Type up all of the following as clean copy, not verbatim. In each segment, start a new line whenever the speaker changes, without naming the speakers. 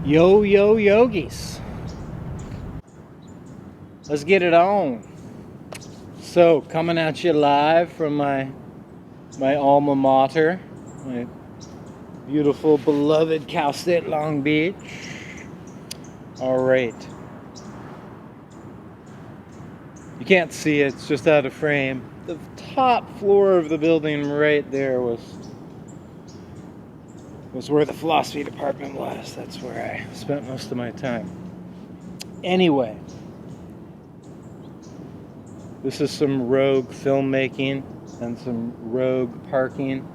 Yo, yo, yogis. Let's get it on. So, coming at you live from my alma mater, my beautiful, beloved Cal State Long Beach. All right. You can't see it, it's just out of frame. The top floor of the building right there was where the philosophy department was. That's where I spent most of my time. Anyway, this is some rogue filmmaking and some rogue parking.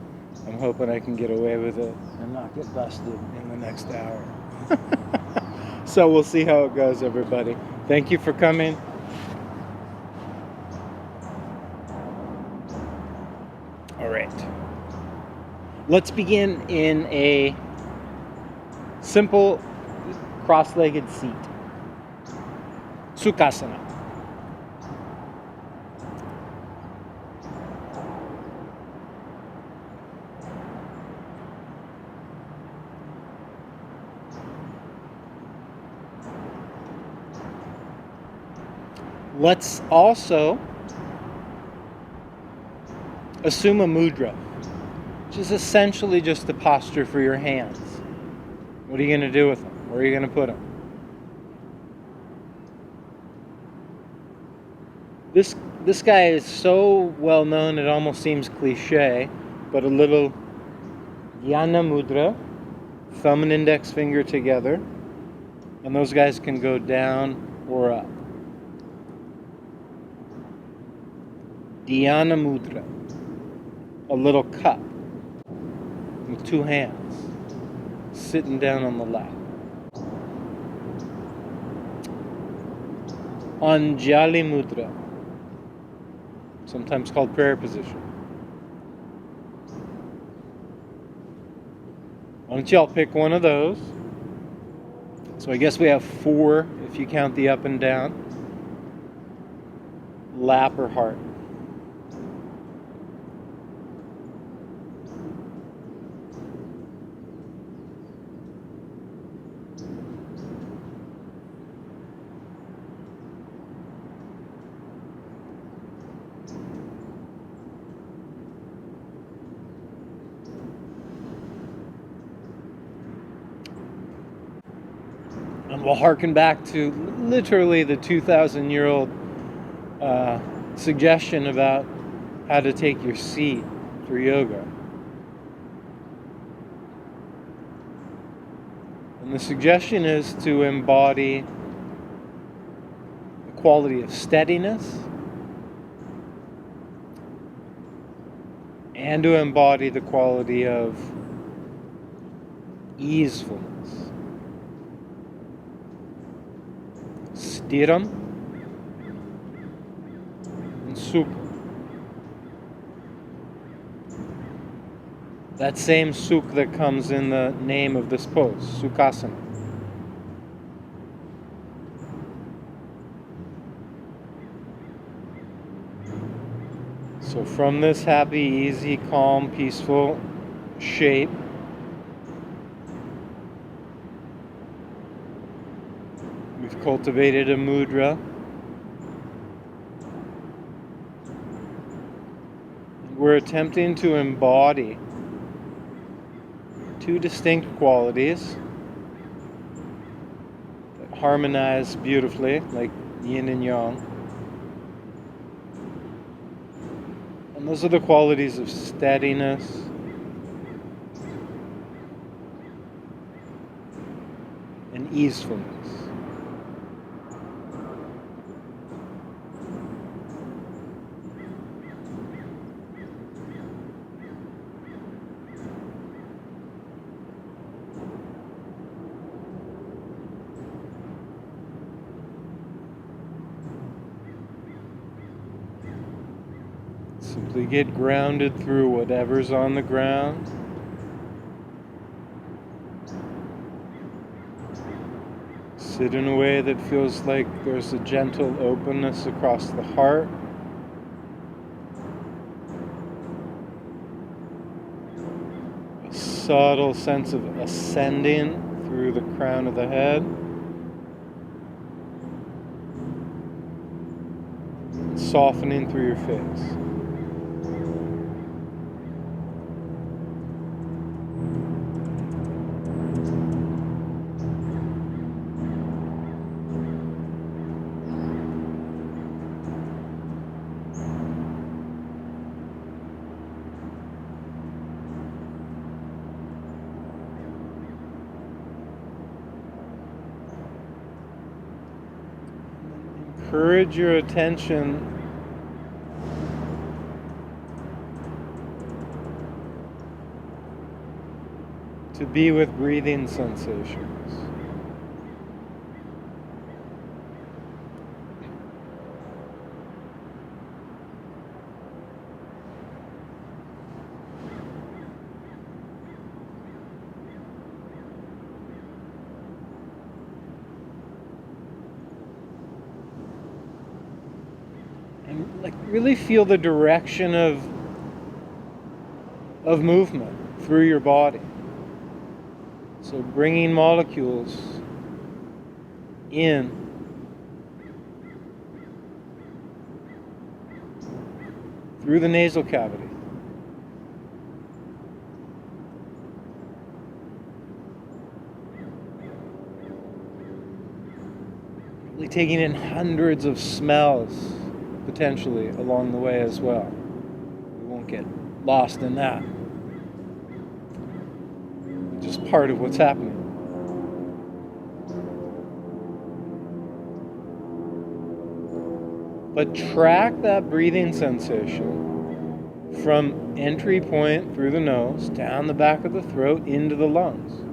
I'm hoping I can get away with it and not get busted in the next hour. So we'll see how it goes, everybody. Thank you for coming. All right. Let's begin in a simple cross-legged seat. Sukasana. Let's also assume a mudra, which is essentially just a posture for your hands. What are you going to do with them? Where are you going to put them? This guy is so well known it almost seems cliche, but a little Jnana mudra, thumb and index finger together, and those guys can go down or up. Dhyana mudra, a little cup with two hands sitting down on the lap. Anjali mudra, sometimes called prayer position. Why don't y'all pick one of those? So I guess we have 4 if you count the up and down. Lap or heart. And we'll harken back to literally the 2,000-year-old suggestion about how to take your seat for yoga. And the suggestion is to embody the quality of steadiness and to embody the quality of easefulness. Stiram and Sukha. That same Sukha that comes in the name of this pose, Sukasana. So from this happy, easy, calm, peaceful shape, we've cultivated a mudra. We're attempting to embody 2 distinct qualities that harmonize beautifully, like yin and yang. And those are the qualities of steadiness and easefulness. Simply get grounded through whatever's on the ground. Sit in a way that feels like there's a gentle openness across the heart. A subtle sense of ascending through the crown of the head, and softening through your face. Encourage your attention to be with breathing sensations. Really feel the direction of movement through your body. So bringing molecules in through the nasal cavity. Really taking in hundreds of smells potentially along the way as well. We won't get lost in that. Just part of what's happening. But track that breathing sensation from entry point through the nose, down the back of the throat, into the lungs.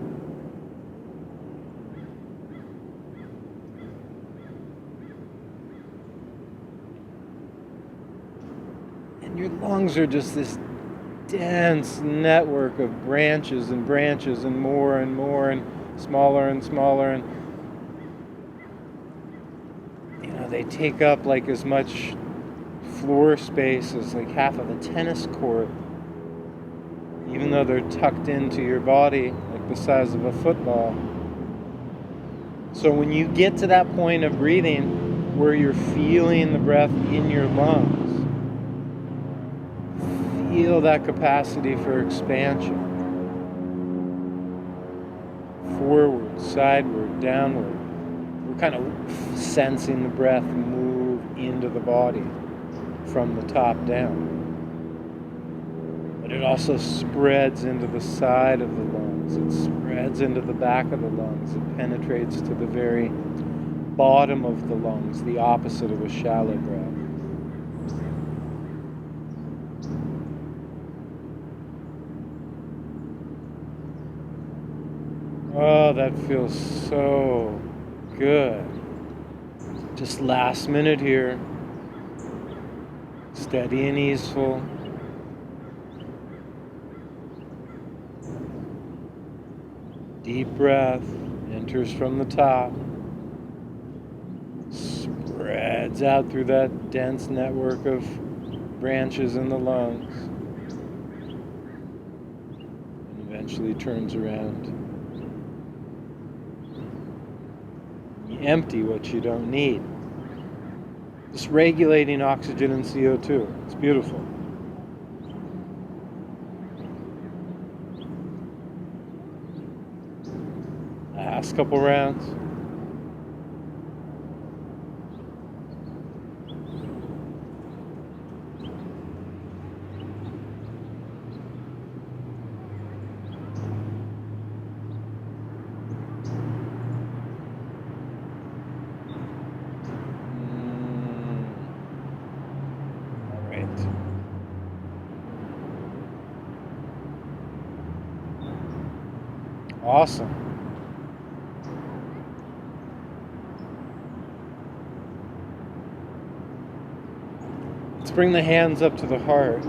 Your lungs are just this dense network of branches and branches and more and smaller and smaller, and they take up like as much floor space as like half of a tennis court, even though they're tucked into your body like the size of a football. So when you get to that point of breathing where you're feeling the breath in your lungs, feel that capacity for expansion. Forward, sideward, downward. We're kind of sensing the breath move into the body from the top down. But it also spreads into the side of the lungs. It spreads into the back of the lungs. It penetrates to the very bottom of the lungs, the opposite of a shallow breath. Oh, that feels so good. Just last minute here. Steady and easeful. Deep breath enters from the top. Spreads out through that dense network of branches in the lungs. And eventually turns around. Empty what you don't need. Just regulating oxygen and CO2. It's beautiful. Last couple rounds. Awesome. Let's bring the hands up to the heart.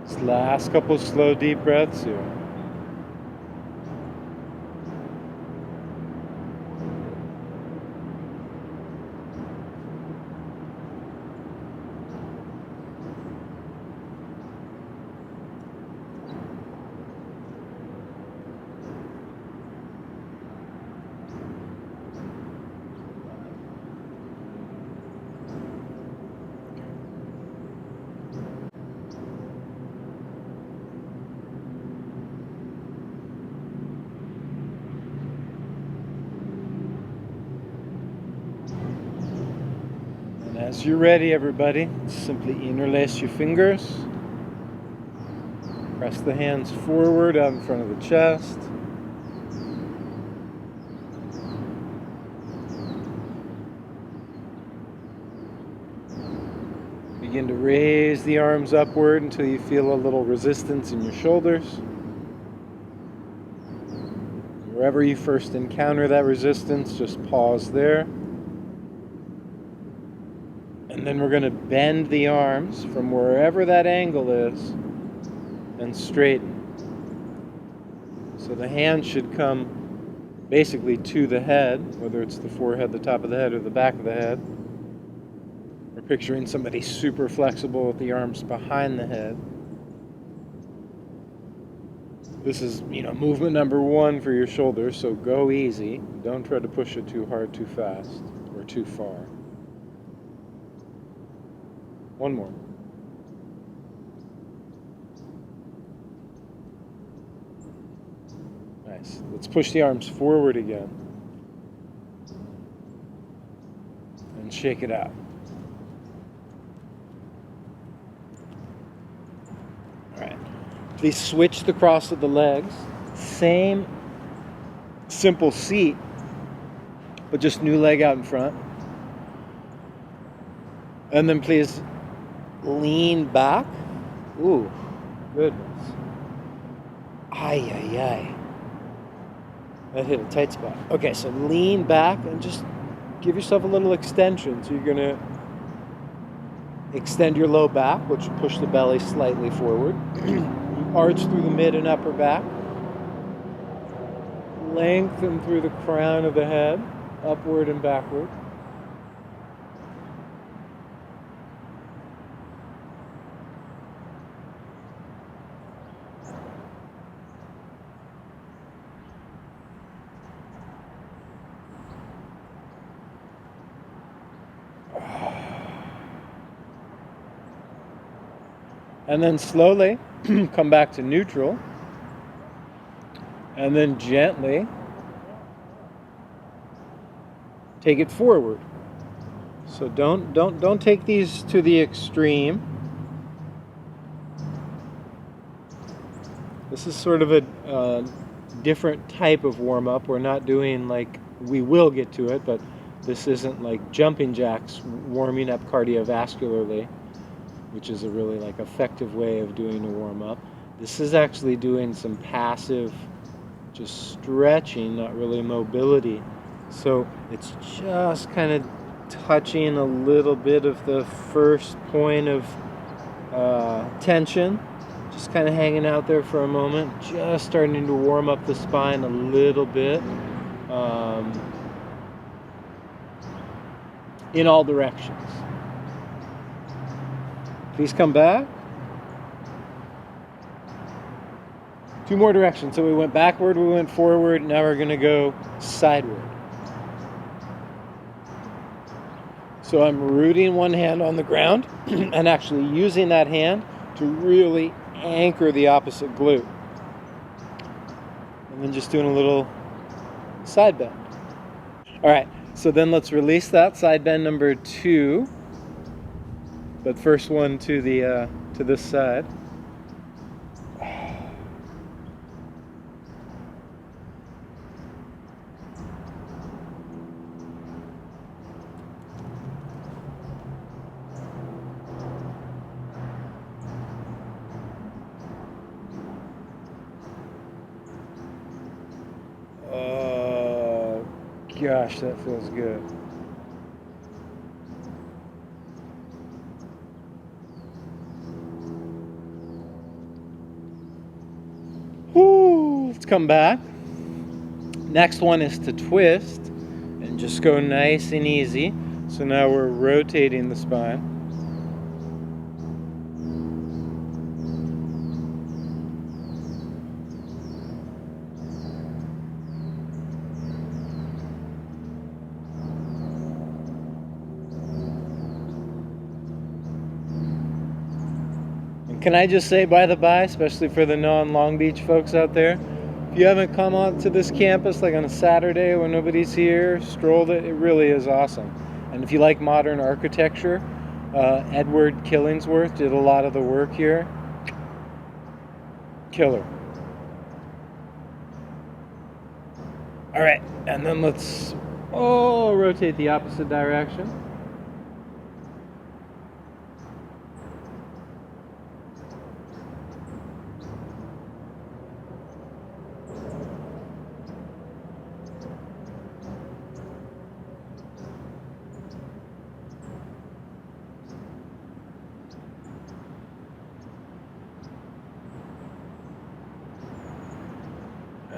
This last couple slow deep breaths here. As you're ready, everybody, simply interlace your fingers. Press the hands forward out in front of the chest. Begin to raise the arms upward until you feel a little resistance in your shoulders. Wherever you first encounter that resistance, just pause there. And then we're going to bend the arms from wherever that angle is and straighten. So the hand should come basically to the head, whether it's the forehead, the top of the head, or the back of the head. We're picturing somebody super flexible with the arms behind the head. This is, movement number 1 for your shoulders, so go easy. Don't try to push it too hard, too fast, or too far. One more. Nice. Let's push the arms forward again. And shake it out. Alright. Please switch the cross of the legs. Same simple seat, but just new leg out in front. And then please lean back. Ooh, goodness. Ay, ay, ay. That hit a tight spot. Okay, so lean back and just give yourself a little extension. So you're going to extend your low back, which will push the belly slightly forward. Arch through the mid and upper back. Lengthen through the crown of the head, upward and backward. And then slowly come back to neutral. And then gently take it forward. So don't take these to the extreme. This is sort of a different type of warm-up. We're not doing we will get to it, but this isn't like jumping jacks warming up cardiovascularly, which is a really effective way of doing a warm-up. This is actually doing some passive, just stretching, not really mobility. So it's just kind of touching a little bit of the first point of tension, just kind of hanging out there for a moment, just starting to warm up the spine a little bit in all directions. Please come back. 2 more directions. So we went backward, we went forward, now we're going to go sideward. So I'm rooting one hand on the ground and actually using that hand to really anchor the opposite glute. And then just doing a little side bend. All right, so then let's release that, side bend number 2. But first one to the to this side. Oh gosh, that feels good. Let's come back. Next one is to twist and just go nice and easy. So now we're rotating the spine. And can I just say, by the by, especially for the non-Long Beach folks out there, if you haven't come out to this campus on a Saturday when nobody's here, strolled it, it really is awesome. And if you like modern architecture, Edward Killingsworth did a lot of the work here. Killer. All right, and then let's rotate the opposite direction.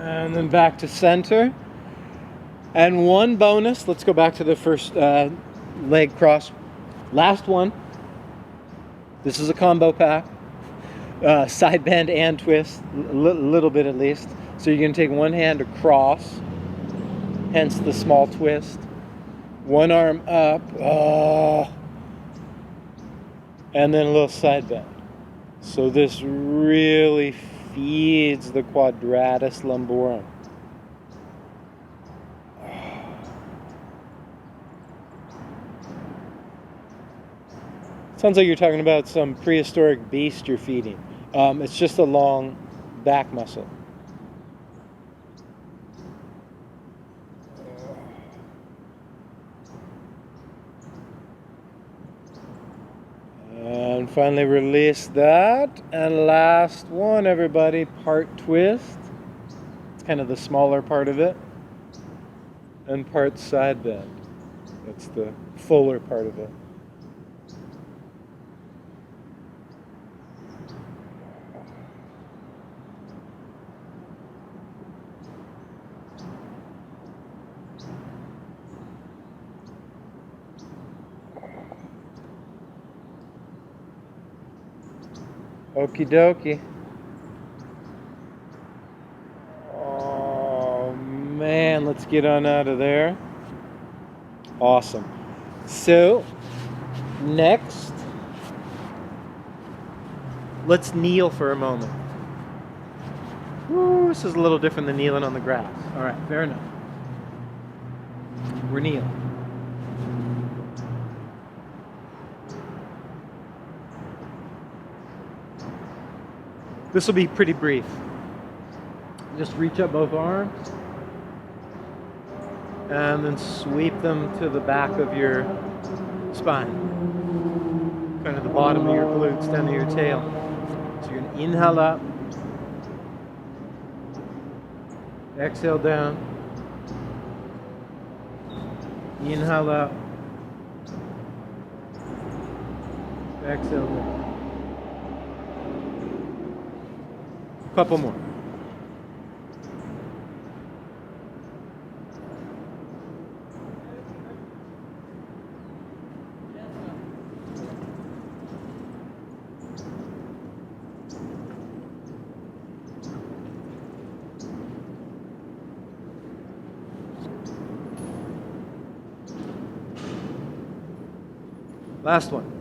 And then back to center. And one bonus, let's go back to the first leg cross. Last one. This is a combo pack. Side bend and twist, a little bit at least. So you're going to take one hand across, hence the small twist. One arm up, and then a little side bend. So this really feeds the quadratus lumborum. Sounds like you're talking about some prehistoric beast you're feeding. It's just a long back muscle. And finally release that. And last one, everybody, part twist. It's kind of the smaller part of it. And part side bend. That's the fuller part of it. Okie dokie. Oh man, let's get on out of there. Awesome. So, next, let's kneel for a moment. Woo, this is a little different than kneeling on the grass. All right, fair enough. We're kneeling. This will be pretty brief. Just reach up both arms and then sweep them to the back of your spine. Kind of the bottom of your glutes down to your tail. So you're going to inhale up, exhale down, inhale up, exhale down. Couple more. Last one.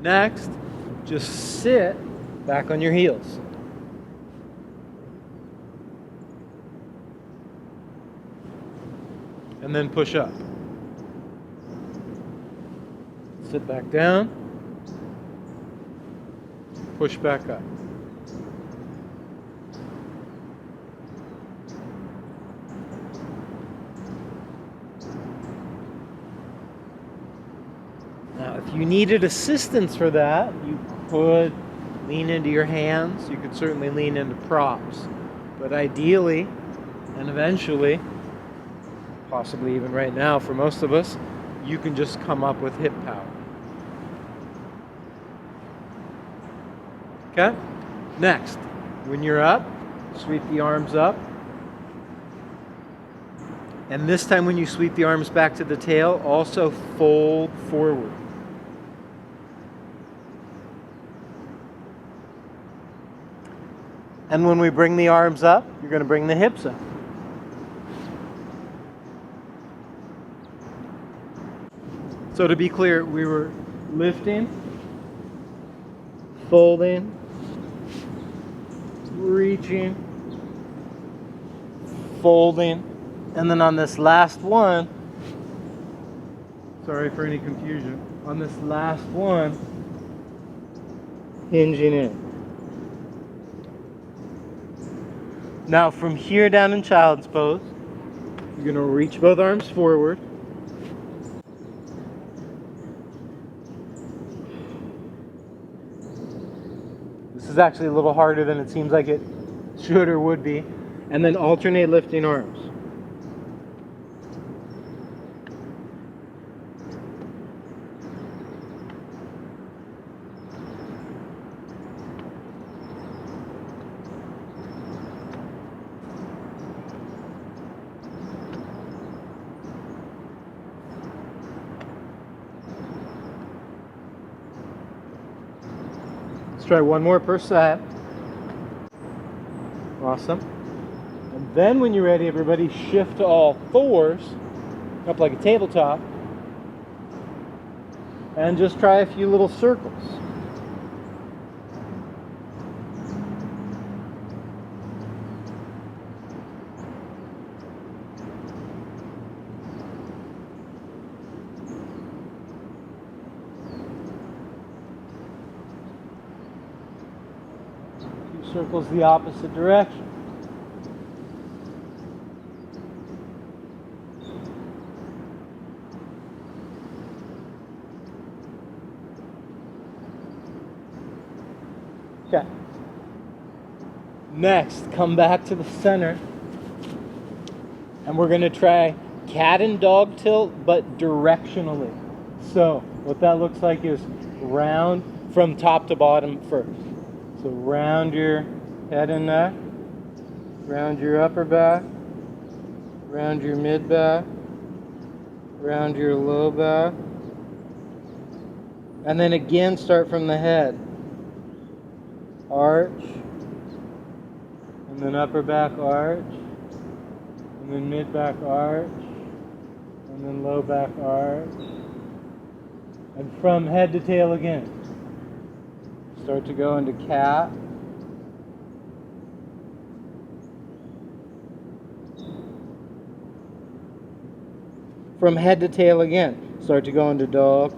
Next, just sit back on your heels. And then push up. Sit back down. Push back up. Now, if you needed assistance for that, you could lean into your hands. You could certainly lean into props. But ideally, and eventually, possibly even right now for most of us, you can just come up with hip power. Okay? Next, when you're up, sweep the arms up. And this time when you sweep the arms back to the tail, also fold forward. And when we bring the arms up, you're going to bring the hips up. So to be clear, we were lifting, folding, reaching, folding, and then on this last one, sorry for any confusion, on this last one, hinging in. Now from here down in child's pose, you're going to reach both arms forward. This is actually a little harder than it seems like it should or would be. And then alternate lifting arms. Let's try one more per side. Awesome. And then when you're ready, everybody shift to all fours, up like a tabletop, and just try a few little circles. Circles the opposite direction. Okay. Next, come back to the center, and we're going to try cat and dog tilt, but directionally. So what that looks like is round from top to bottom first. So round your head and neck, round your upper back, round your mid back, round your low back, and then again start from the head. Arch, and then upper back arch, and then mid back arch, and then low back arch, and from head to tail again. Start to go into cat. From head to tail again. Start to go into dog.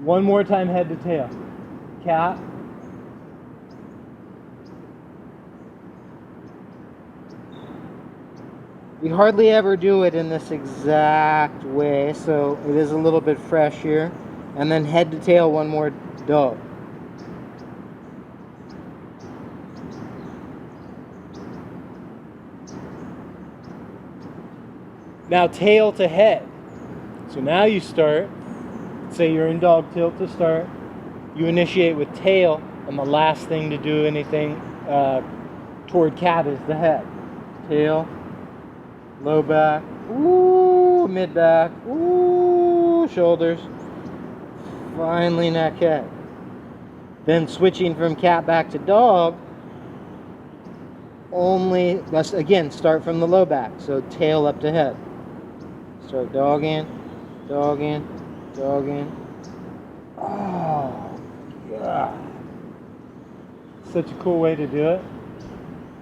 One more time, head to tail. Cat. We hardly ever do it in this exact way, so it is a little bit fresh here. And then head to tail, one more dog. Now tail to head. So now you start, say you're in dog tilt to start, you initiate with tail, and the last thing to do anything toward cat is the head. Tail. Low back, ooh, mid back, ooh, shoulders, finally neck, head. Then switching from cat back to dog, let's again start from the low back, so tail up to head. Start dog in, dog in, dog in. Oh, God. Such a cool way to do it.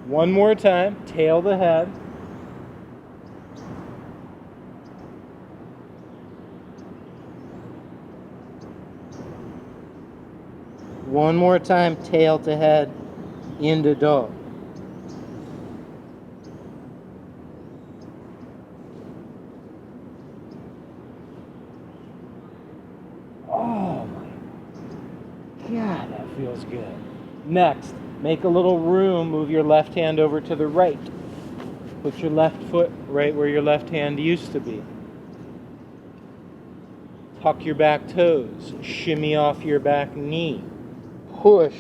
One more time, tail to head. One more time, tail to head, into dog. Oh my God, that feels good. Next, make a little room, move your left hand over to the right. Put your left foot right where your left hand used to be. Tuck your back toes, shimmy off your back knee. Push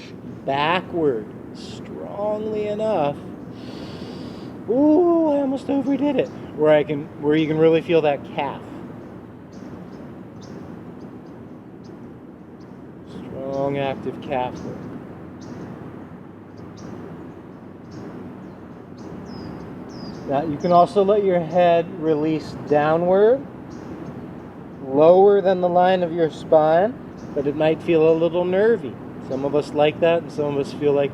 backward strongly enough. Ooh, I almost overdid it. Where you can really feel that calf. Strong active calf work. Now you can also let your head release downward, lower than the line of your spine, but it might feel a little nervy. Some of us like that, and some of us feel like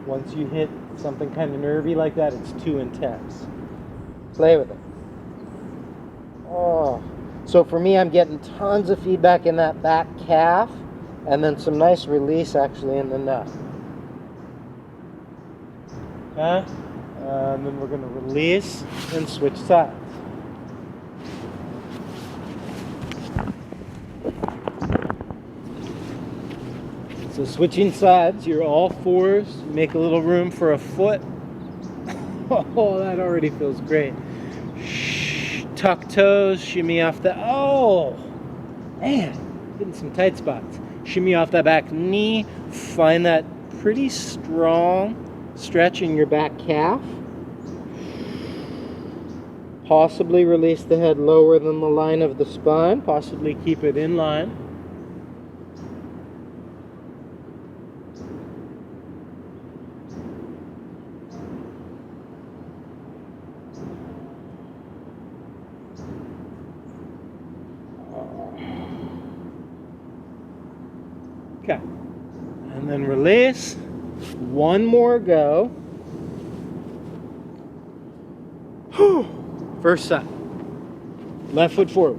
once you hit something kind of nervy like that, it's too intense. Play with it. Oh. So for me, I'm getting tons of feedback in that back calf, and then some nice release actually in the neck. Okay? And then we're going to release and switch sides. So switching sides, you're all fours, make a little room for a foot. Oh, that already feels great. Tuck toes, shimmy off the, oh, man, hitting some tight spots. Shimmy off that back knee, find that pretty strong stretch in your back calf. Possibly release the head lower than the line of the spine, possibly keep it in line. Okay, and then release. One more go. First side. Left foot forward.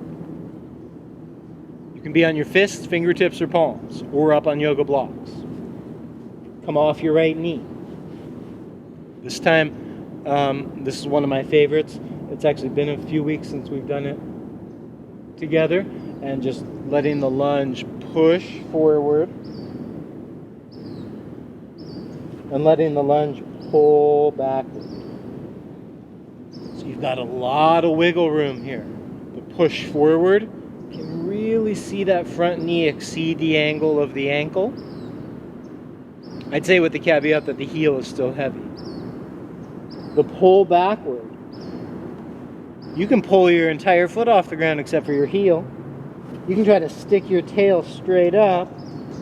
You can be on your fists, fingertips, or palms, or up on yoga blocks. Come off your right knee. This time, this is one of my favorites. It's actually been a few weeks since we've done it together, and just letting the lunge push forward and letting the lunge pull backward. So you've got a lot of wiggle room here. The push forward, you can really see that front knee exceed the angle of the ankle. I'd say with the caveat that the heel is still heavy. The pull backward, you can pull your entire foot off the ground except for your heel. You can try to stick your tail straight up.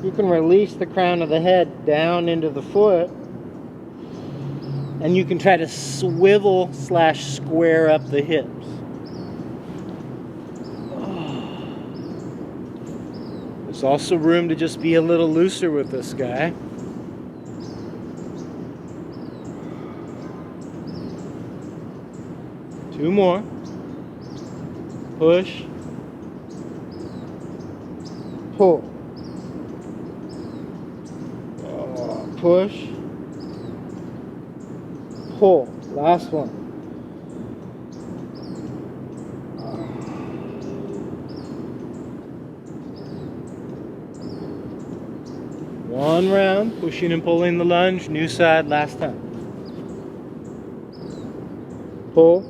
You can release the crown of the head down into the foot. And you can try to swivel / square up the hips. There's also room to just be a little looser with this guy. Two more. Push. Pull. Push. Pull. Last one. One round, pushing and pulling the lunge, new side, last time. Pull.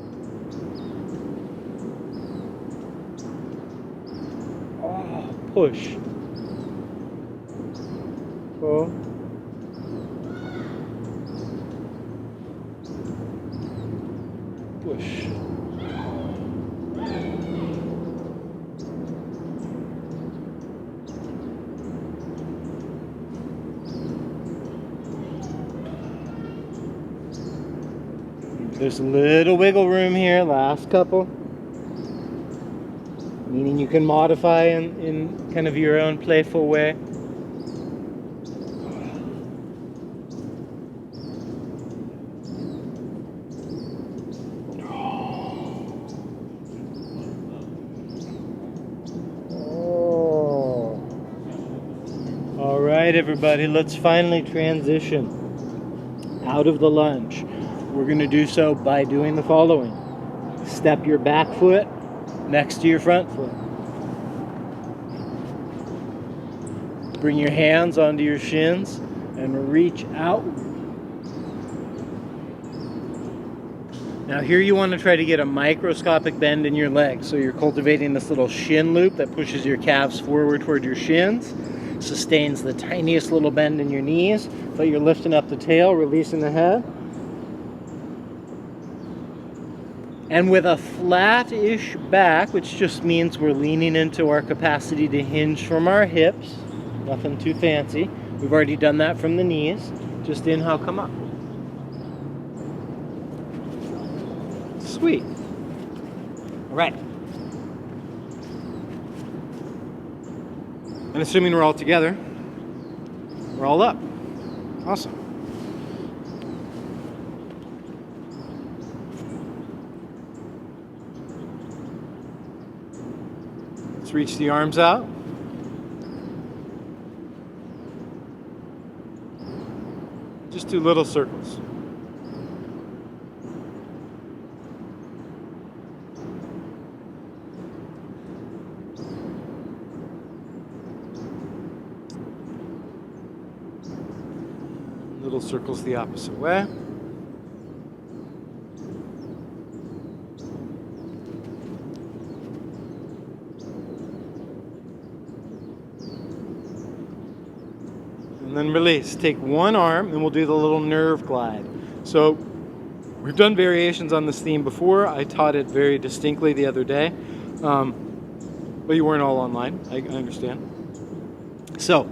Push. Pull. Push. There's a little wiggle room here, last couple. Meaning you can modify in kind of your own playful way. All right, everybody, let's finally transition out of the lunge. We're going to do so by doing the following. Step your back foot next to your front foot. Bring your hands onto your shins and reach out. Now here you want to try to get a microscopic bend in your legs. So you're cultivating this little shin loop that pushes your calves forward toward your shins, sustains the tiniest little bend in your knees, but you're lifting up the tail, releasing the head. And with a flat-ish back, which just means we're leaning into our capacity to hinge from our hips, nothing too fancy. We've already done that from the knees. Just inhale, come up. Sweet. All right. And assuming we're all together, we're all up. Awesome. Let's reach the arms out. Just do little circles. Little circles the opposite way. And then release. Take one arm and we'll do the little nerve glide. So we've done variations on this theme before. I taught it very distinctly the other day. But you weren't all online. I understand. So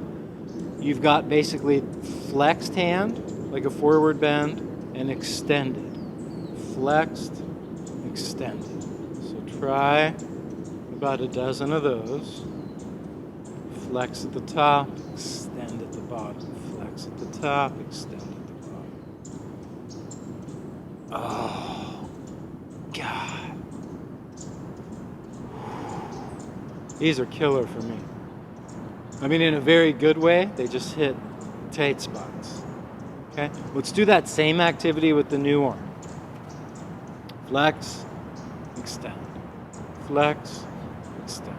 you've got basically flexed hand, like a forward bend, and extended. Flexed, extended. So try about a dozen of those. Flex at the top, extend at the bottom. Flex at the top, extend at the bottom. Oh, God. These are killer for me. I mean, in a very good way, they just hit tight spots. Okay? Let's do that same activity with the new arm. Flex, extend. Flex, extend.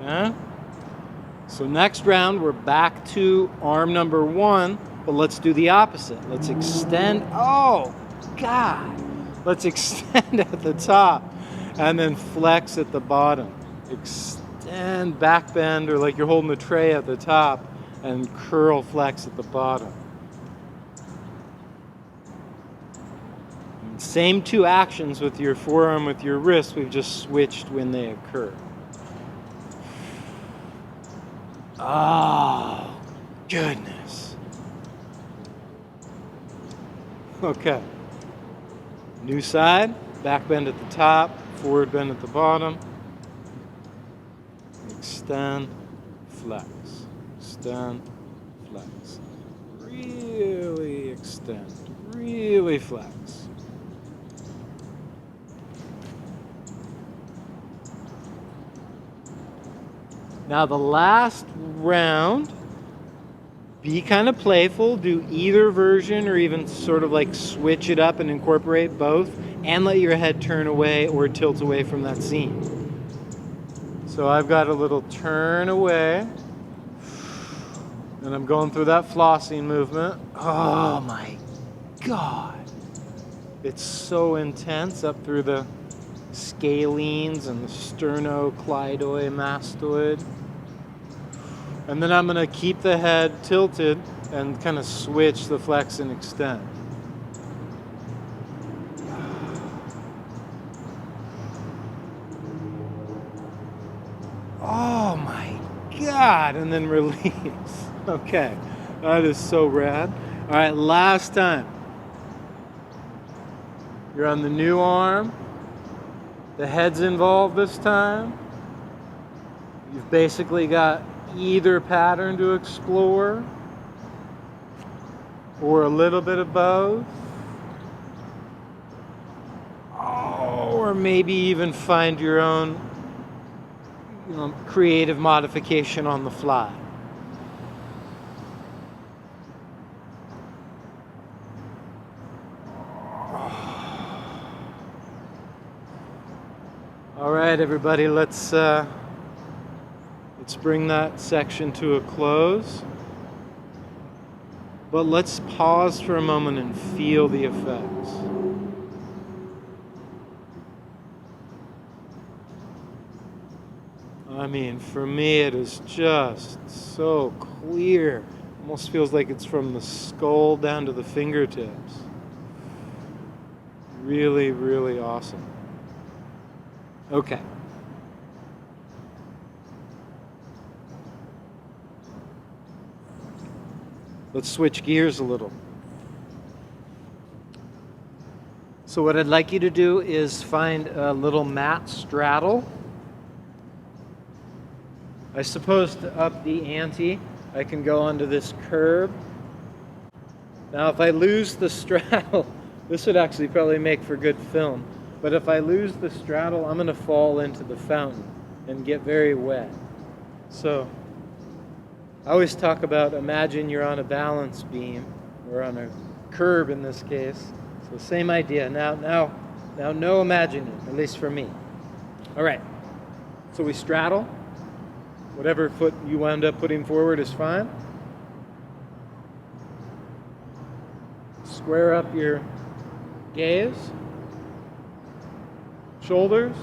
Okay? So next round, we're back to arm number one, but let's do the opposite. Let's extend. Oh, God. Let's extend at the top and then flex at the bottom. Extend, back bend, or like you're holding the tray at the top, and curl flex at the bottom. And same two actions with your forearm, with your wrist, we've just switched when they occur. Oh, goodness. Okay. New side, back bend at the top, forward bend at the bottom. Extend, flex. Extend, flex. Really extend, really flex. Now the last round, be kind of playful, do either version or even sort of like switch it up and incorporate both, and let your head turn away or tilt away from that scene. So I've got a little turn away, and I'm going through that flossing movement. Oh my God. It's so intense up through the scalenes and the sternocleidomastoid. And then I'm going to keep the head tilted and kind of switch the flex and extend. Oh my God. And then release. Okay. That is so rad. All right, last time. You're on the new arm. The head's involved this time. You've basically got either pattern to explore or a little bit of both. Oh, or maybe even find your own, creative modification on the fly. All right, everybody, let's bring that section to a close. But let's pause for a moment and feel the effects. I mean, for me, it is just so clear. Almost feels like it's from the skull down to the fingertips. Really, really awesome. Okay. Let's switch gears a little. So what I'd like you to do is find a little mat straddle. I suppose to up the ante, I can go onto this curb. Now if I lose the straddle, this would actually probably make for good film, but if I lose the straddle, I'm going to fall into the fountain and get very wet. So I always talk about imagine you're on a balance beam, or on a curb in this case. So same idea. Now no imagining, at least for me. All right, so we straddle. Whatever foot you wound up putting forward is fine. Square up your gaze, shoulders,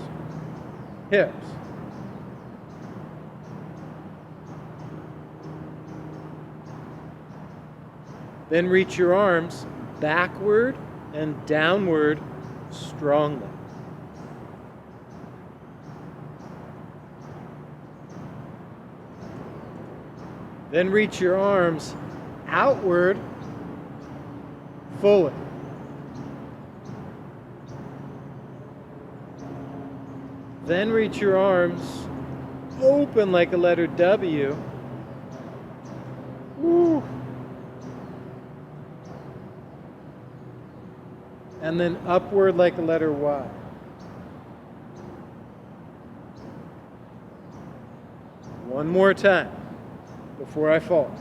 hips. Then reach your arms backward and downward strongly. Then reach your arms outward fully. Then reach your arms open like a letter W. Woo. And then upward like a letter Y. One more time before I fall.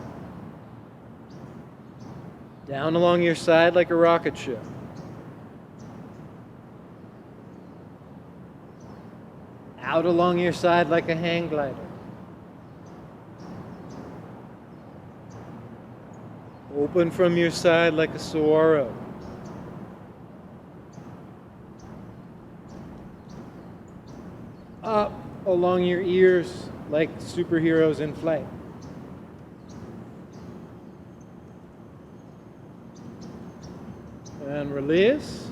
Down along your side like a rocket ship. Out along your side like a hang glider. Open from your side like a saguaro. Up along your ears like superheroes in flight. And release.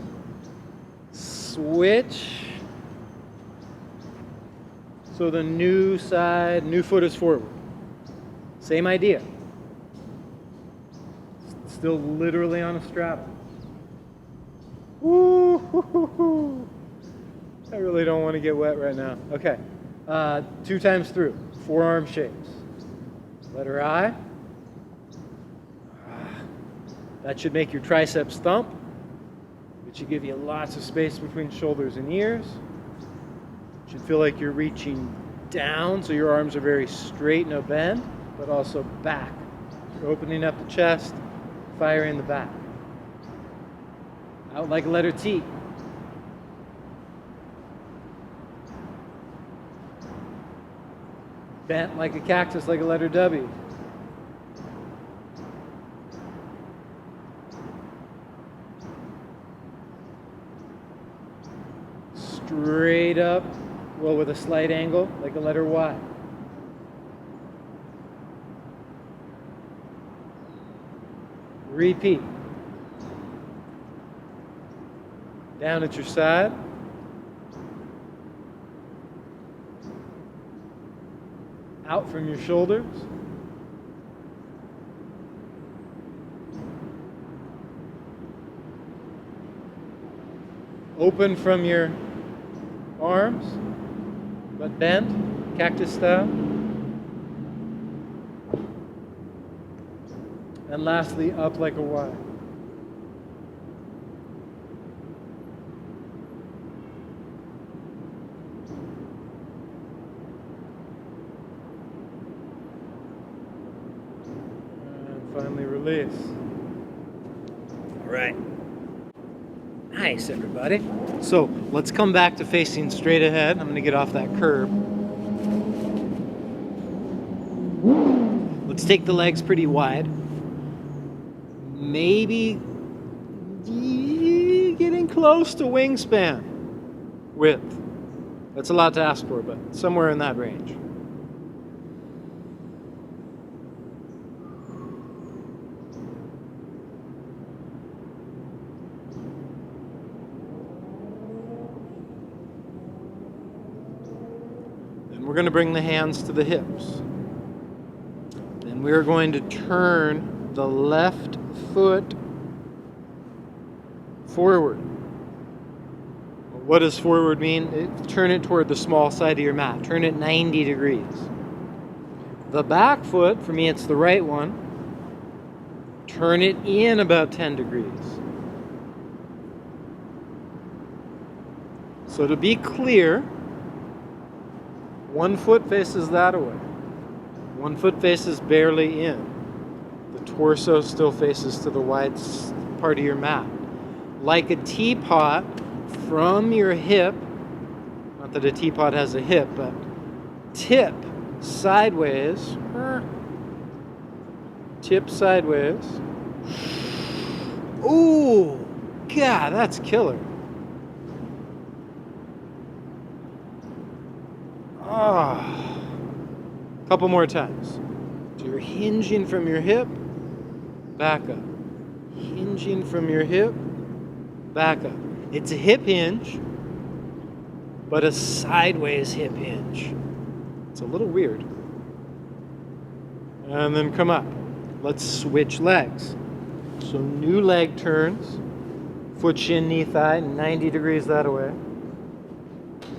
Switch. So the new side, new foot is forward. Same idea. Still literally on a straddle. Woo-hoo-hoo-hoo. I really don't want to get wet right now. Okay. 2 times through. Forearm shapes. Letter I. That should make your triceps thump. It should give you lots of space between shoulders and ears. It should feel like you're reaching down, so your arms are very straight, no bend, but also back. You're opening up the chest, firing the back. Out like a letter T. Bent like a cactus, like a letter W. Straight up, well, with a slight angle, like a letter Y. Repeat. Down at your side. Out from your shoulders. Open from your arms, but bend, cactus style. And lastly, up like a Y. And finally release. All right. Nice, everybody. So let's come back to facing straight ahead. I'm going to get off that curb. Let's take the legs pretty wide. Maybe getting close to wingspan width. That's a lot to ask for, but somewhere in that range. Then we're going to bring the hands to the hips. And we're going to turn the left foot forward. What does forward mean? Turn it toward the small side of your mat. Turn it 90 degrees. The back foot, for me it's the right one, turn it in about 10 degrees. So to be clear, one foot faces that way. One foot faces barely in. The torso still faces to the wide part of your mat. Like a teapot, from your hip, not that a teapot has a hip, but tip sideways, Ooh, God, that's killer. Couple more times. So you're hinging from your hip, back up. Hinging from your hip, back up. It's a hip hinge, but a sideways hip hinge. It's a little weird. And then come up. Let's switch legs. So new leg turns. Foot, shin, knee, thigh, 90 degrees that way.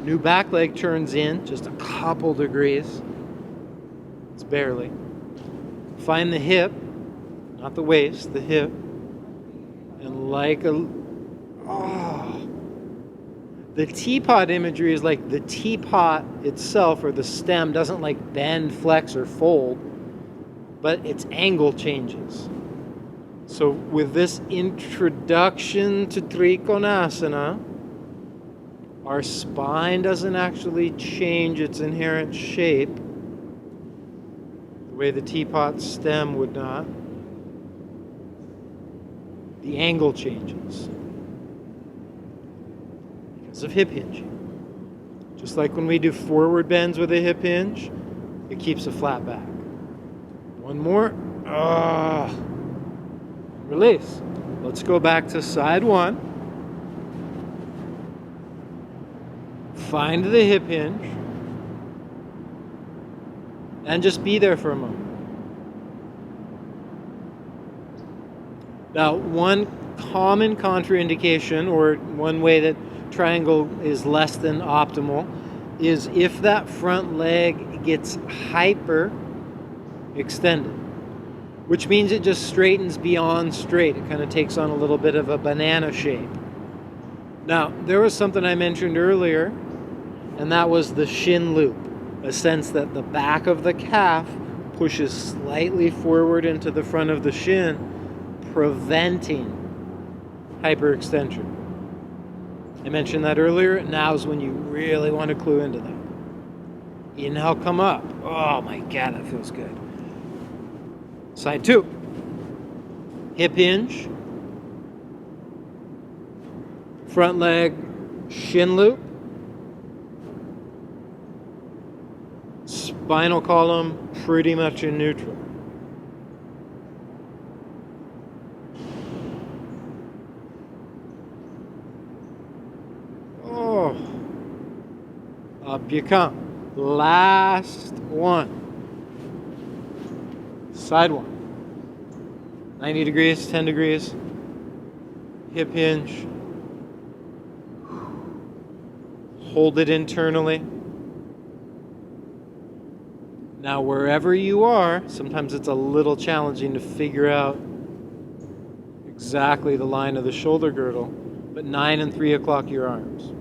New back leg turns in, just a couple degrees. It's barely. Find the hip, not the waist, the hip. And like the teapot imagery is like the teapot itself, or the stem, doesn't like bend, flex, or fold, but its angle changes. So with this introduction to Trikonasana, our spine doesn't actually change its inherent shape the way the teapot stem would not. The angle changes because of hip hinging. Just like when we do forward bends with a hip hinge, it keeps a flat back. One more. Release. Let's go back to side one. Find the hip hinge. And just be there for a moment. Now, one common contraindication, or one way that triangle is less than optimal, is if that front leg gets hyper extended, which means it just straightens beyond straight. It kind of takes on a little bit of a banana shape. Now, there was something I mentioned earlier, and that was the shin loop, a sense that the back of the calf pushes slightly forward into the front of the shin, preventing hyperextension. I mentioned that earlier. Now's when you really want to clue into that. Inhale, come up. Oh my God, that feels good. Side two. Hip hinge. Front leg, shin loop. Spinal column pretty much in neutral. Oh. Up you come. Last one. Side one. 90 degrees, 10 degrees. Hip hinge. Hold it internally. Now, wherever you are, sometimes it's a little challenging to figure out exactly the line of the shoulder girdle, but 9 and 3 o'clock your arms.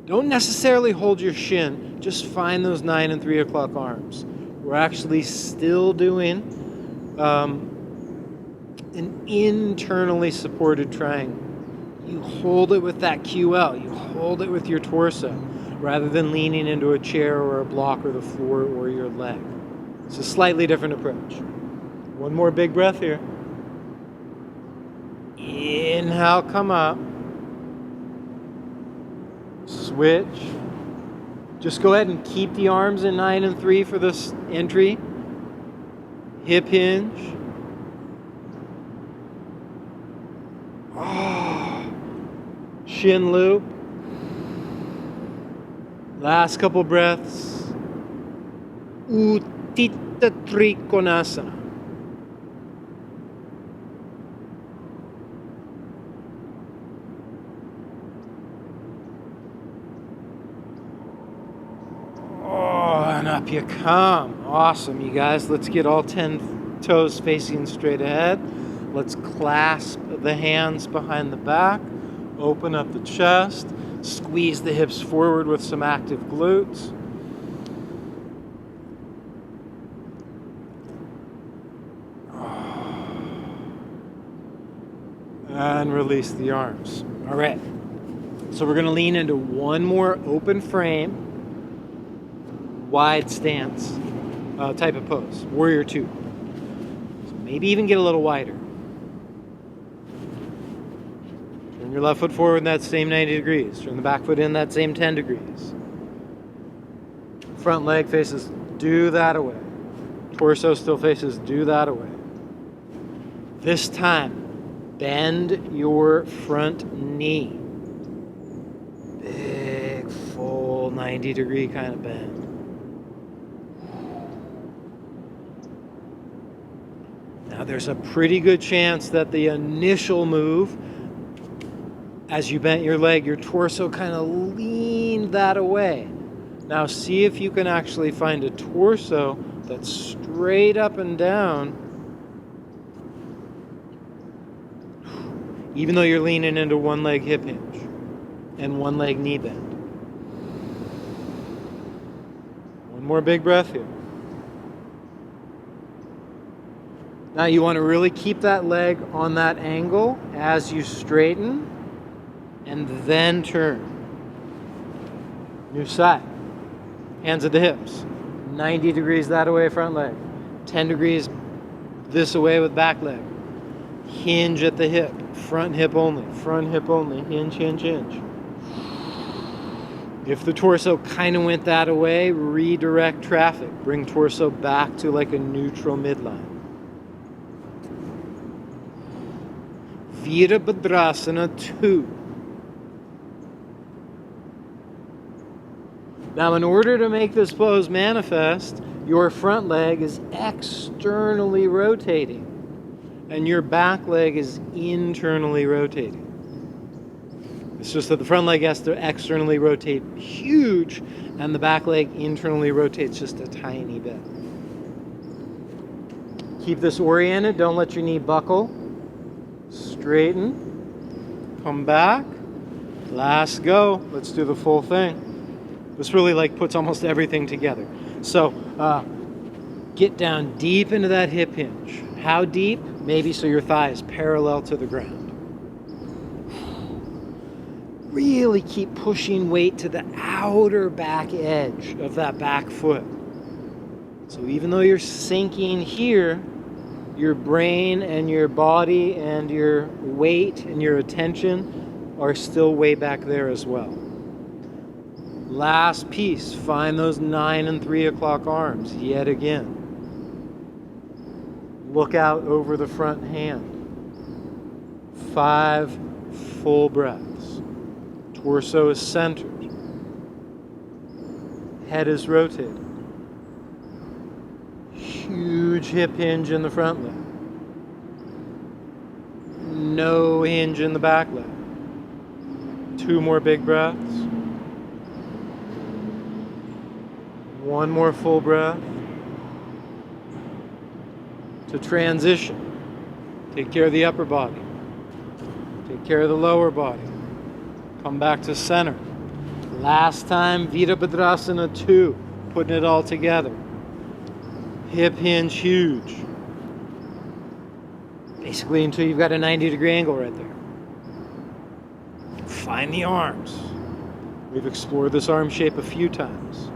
Don't necessarily hold your shin, just find those 9 and 3 o'clock arms. We're actually still doing an internally supported triangle. You hold it with that QL, you hold it with your torso, rather than leaning into a chair or a block or the floor or your leg. It's a slightly different approach. One more big breath here. Inhale, come up. Switch. Just go ahead and keep the arms in 9 and 3 for this entry. Hip hinge. Shin loop. Last couple breaths. Utthita Trikonasana. Oh, and up you come. Awesome, you guys. Let's get all 10 toes facing straight ahead. Let's clasp the hands behind the back. Open up the chest. Squeeze the hips forward with some active glutes. And release the arms. All right. So we're going to lean into one more open frame, wide stance type of pose. Warrior 2. So maybe even get a little wider. Turn your left foot forward in that same 90 degrees. Turn the back foot in that same 10 degrees. Front leg faces due that away. Torso still faces due that away. This time, bend your front knee. Big, full 90-degree kind of bend. Now there's a pretty good chance that the initial move, as you bent your leg, your torso kind of leaned that away. Now see if you can actually find a torso that's straight up and down, even though you're leaning into one leg hip hinge and one leg knee bend. One more big breath here. Now you want to really keep that leg on that angle as you straighten and then turn. New side. Hands at the hips. 90 degrees that away, front leg. 10 degrees this away with back leg. Hinge at the hip. Front hip only. Front hip only. Hinge, hinge, hinge. If the torso kind of went that away, redirect traffic. Bring torso back to like a neutral midline. Virabhadrasana 2. Now, in order to make this pose manifest, your front leg is externally rotating and your back leg is internally rotating. It's just that the front leg has to externally rotate huge and the back leg internally rotates just a tiny bit. Keep this oriented. Don't let your knee buckle. Straighten. Come back. Last go. Let's do the full thing. This really puts almost everything together. So get down deep into that hip hinge. How deep? Maybe so your thigh is parallel to the ground. Really keep pushing weight to the outer back edge of that back foot. So even though you're sinking here, your brain and your body and your weight and your attention are still way back there as well. Last piece, find those 9 and 3 o'clock arms yet again. Look out over the front hand. 5 full breaths. Torso is centered. Head is rotated. Huge hip hinge in the front leg. No hinge in the back leg. 2 more big breaths. 1 more full breath. To transition. Take care of the upper body. Take care of the lower body. Come back to center. Last time, Virabhadrasana 2. Putting it all together. Hip hinge huge. Basically until you've got a 90-degree angle right there. Find the arms. We've explored this arm shape a few times.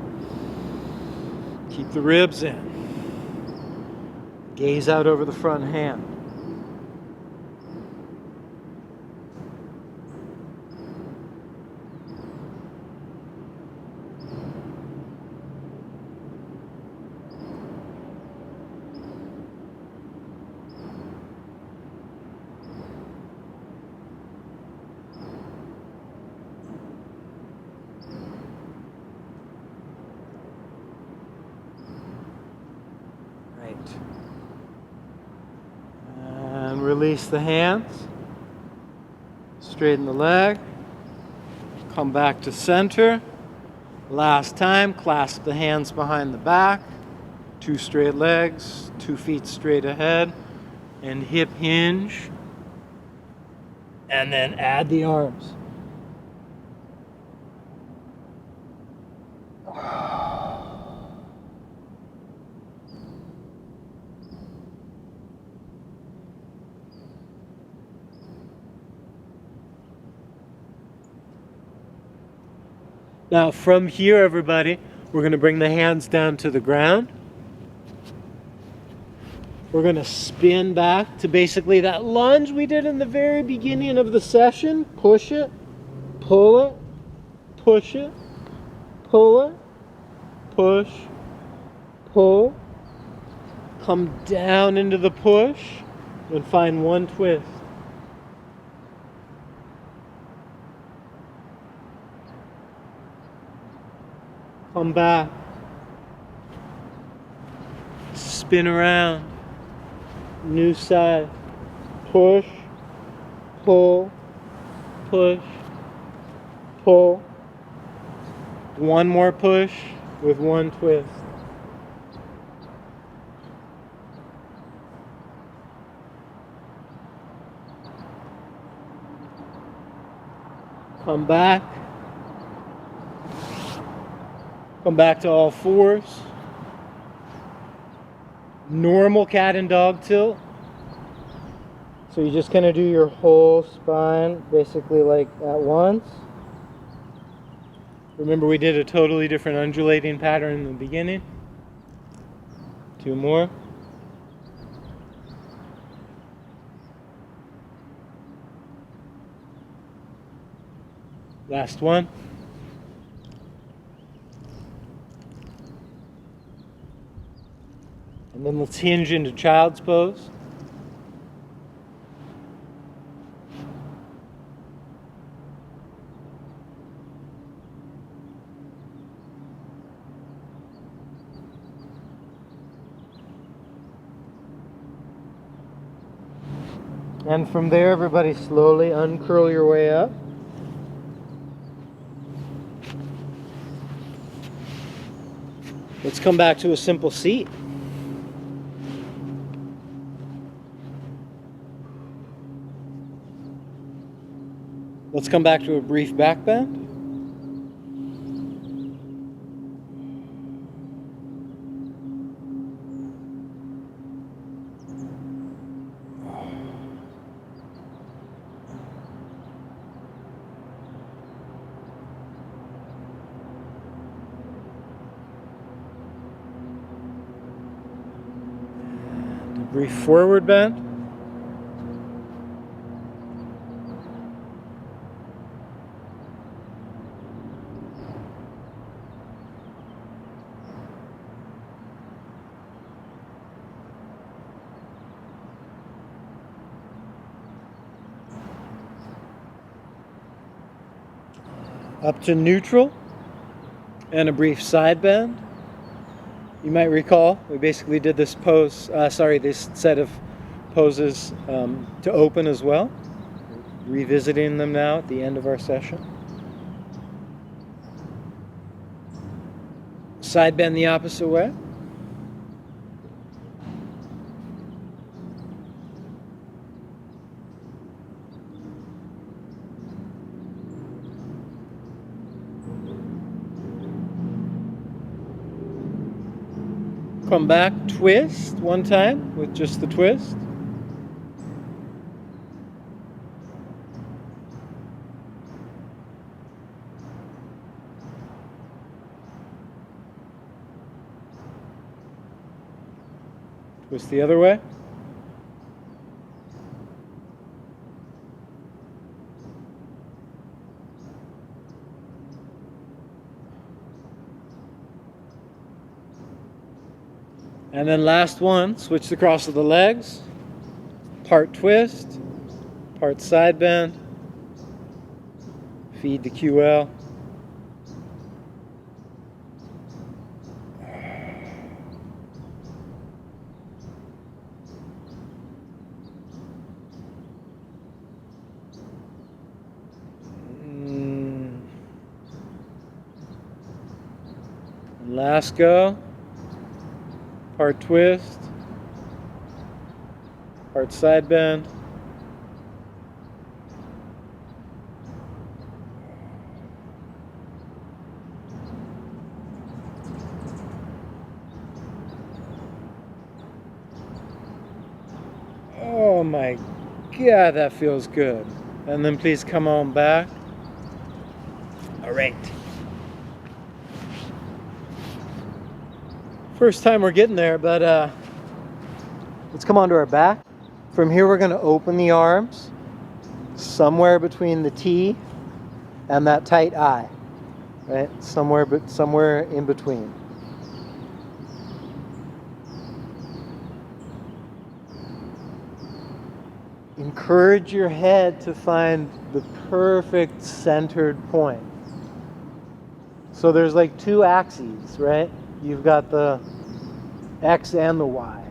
Keep the ribs in. Gaze out over the front hand. release the hands. Straighten the leg. Come back to center. Last time, clasp the hands behind the back. 2 straight legs, 2 feet straight ahead, and hip hinge. And then add the arms. Now from here, everybody, we're going to bring the hands down to the ground. We're going to spin back to basically that lunge we did in the very beginning of the session. Push it, pull it, push it, pull it, push, pull. Come down into the push and find one twist. Come back. Spin around. New side. Push, pull, push, pull. One more push with one twist. Come back. Come back to all fours. Normal cat and dog tilt. So you're just going to do your whole spine basically like at once. Remember we did a totally different undulating pattern in the beginning. 2 more. Last one. And then let's hinge into child's pose. And from there, everybody slowly uncurl your way up. Let's come back to a simple seat. Let's come back to a brief back bend. And a brief forward bend. Up to neutral and a brief side bend. You might recall we basically did this pose, this set of poses to open as well. Revisiting them now at the end of our session. Side bend the opposite way. Come back, twist one time with just the twist. Twist the other way. And then last one, switch the cross of the legs, part twist, part side bend, feed the QL. Last go. Part twist. Part side bend. Oh my God, that feels good. And then please come on back. All right. First time we're getting there, but let's come onto our back. From here, we're going to open the arms somewhere between the T and that tight I, right? Somewhere in between. Encourage your head to find the perfect centered point. So there's like two axes, right? You've got the X and the Y.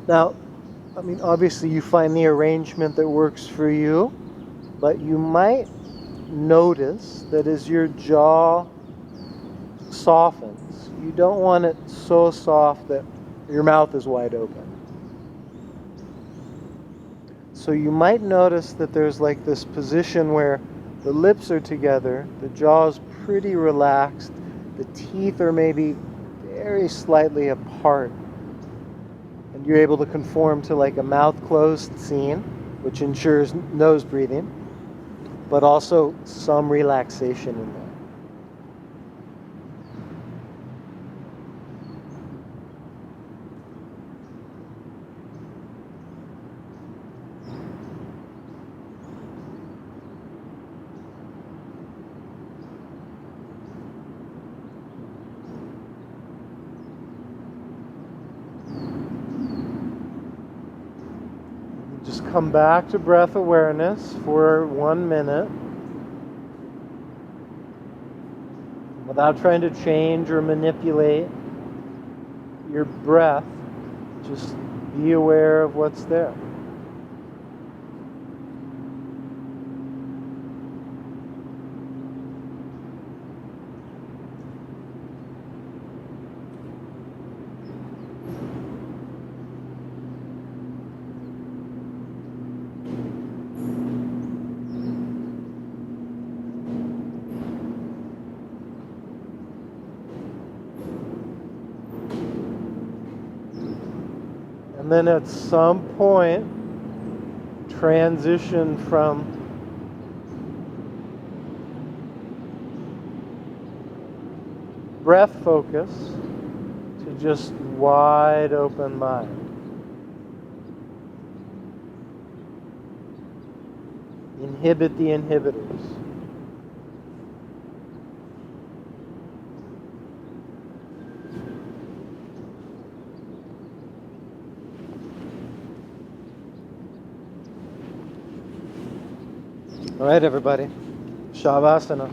Now, I mean, obviously you find the arrangement that works for you, but you might notice that as your jaw softens, you don't want it so soft that your mouth is wide open. So you might notice that there's like this position where the lips are together, the jaw is pretty relaxed, the teeth are maybe very slightly apart, and you're able to conform to like a mouth closed scene, which ensures nose breathing, but also some relaxation in there. Just come back to breath awareness for 1 minute without trying to change or manipulate your breath. Just be aware of what's there. And then at some point, transition from breath focus to just wide open mind. Inhibit the inhibitors. All right, everybody. Shavasana.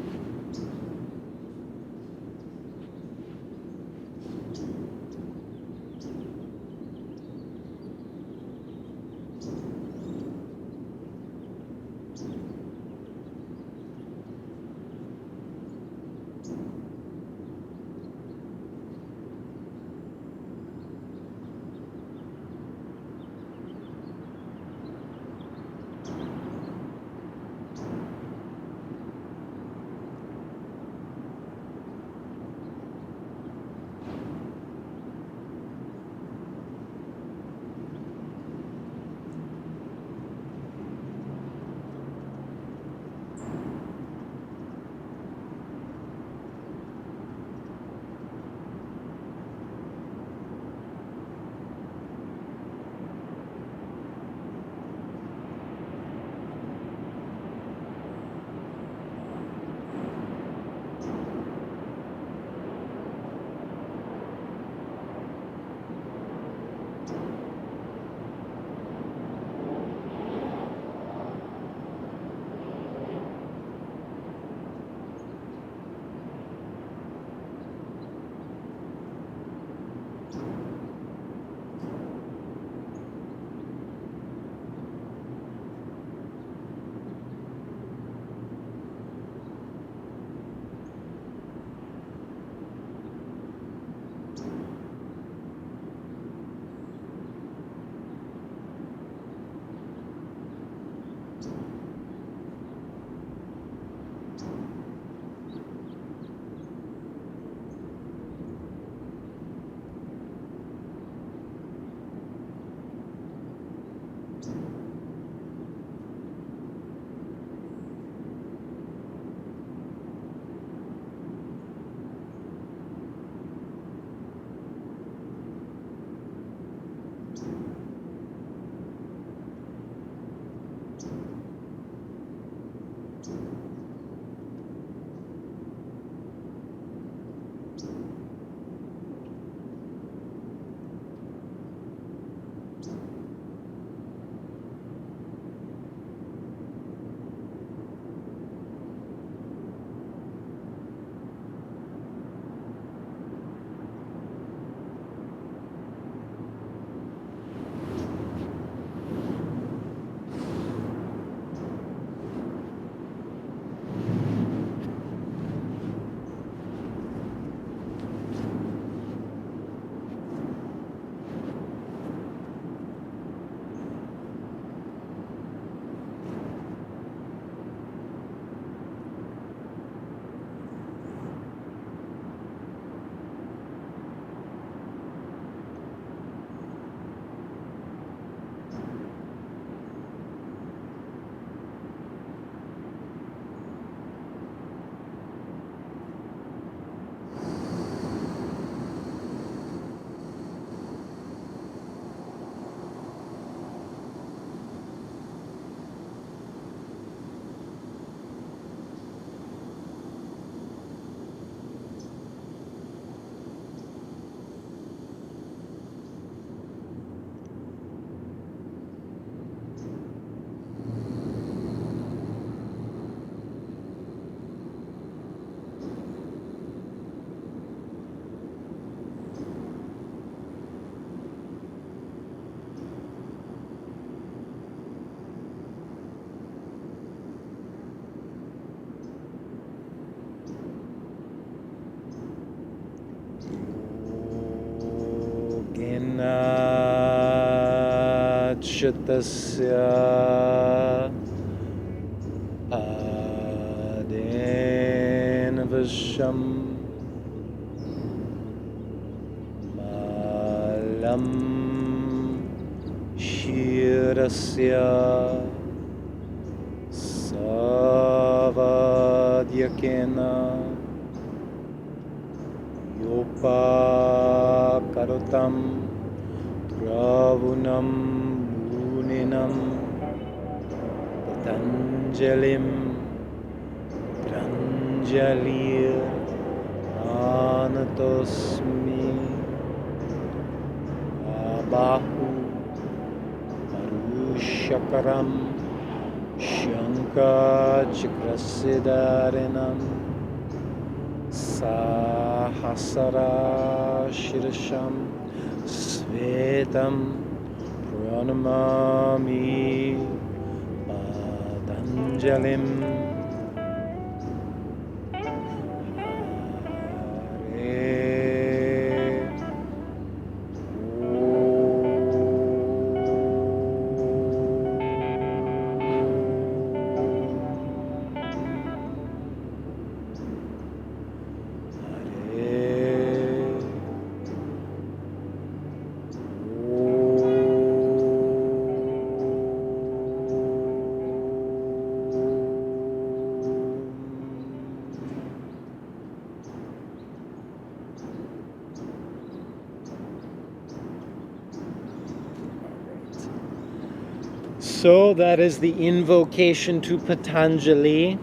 Tasya Padena Visham Malam Shirasya Savadyakena Yopakarotam Ravunam Muninam Patanjalim Pranjalir Anatosmi Abahu Marushakaram Shanka Chakrasidarinam Sahasara Shirasham Svetam Pranamami Patanjalim So that is the invocation to Patanjali.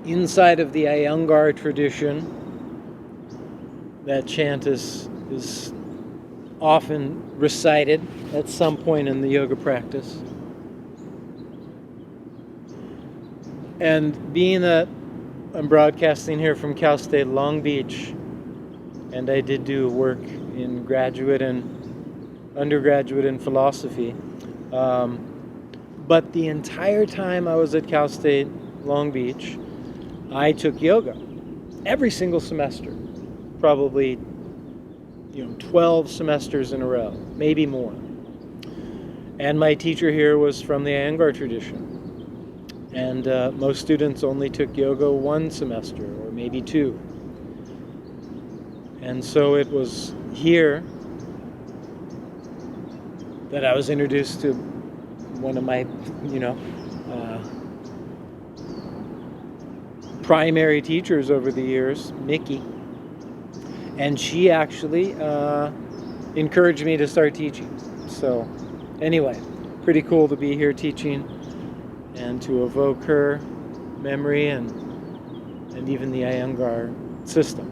Inside of the Iyengar tradition, that chant is often recited at some point in the yoga practice. And being that I'm broadcasting here from Cal State Long Beach, and I did do work in graduate and undergraduate in philosophy, but the entire time I was at Cal State Long Beach, I took yoga every single semester, probably 12 semesters in a row, maybe more. And my teacher here was from the Iyengar tradition, and most students only took yoga one semester or maybe two. And so it was here that I was introduced to one of my, primary teachers over the years, Mickey. And she actually encouraged me to start teaching. So anyway, pretty cool to be here teaching and to evoke her memory and even the Iyengar system.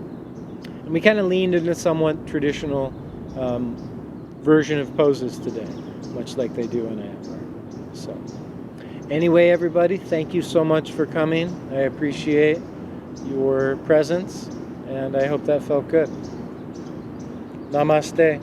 And we kind of leaned into somewhat traditional version of poses today, much like they do in Iyengar. So anyway, everybody, thank you so much for coming. I appreciate your presence, and I hope that felt good. Namaste.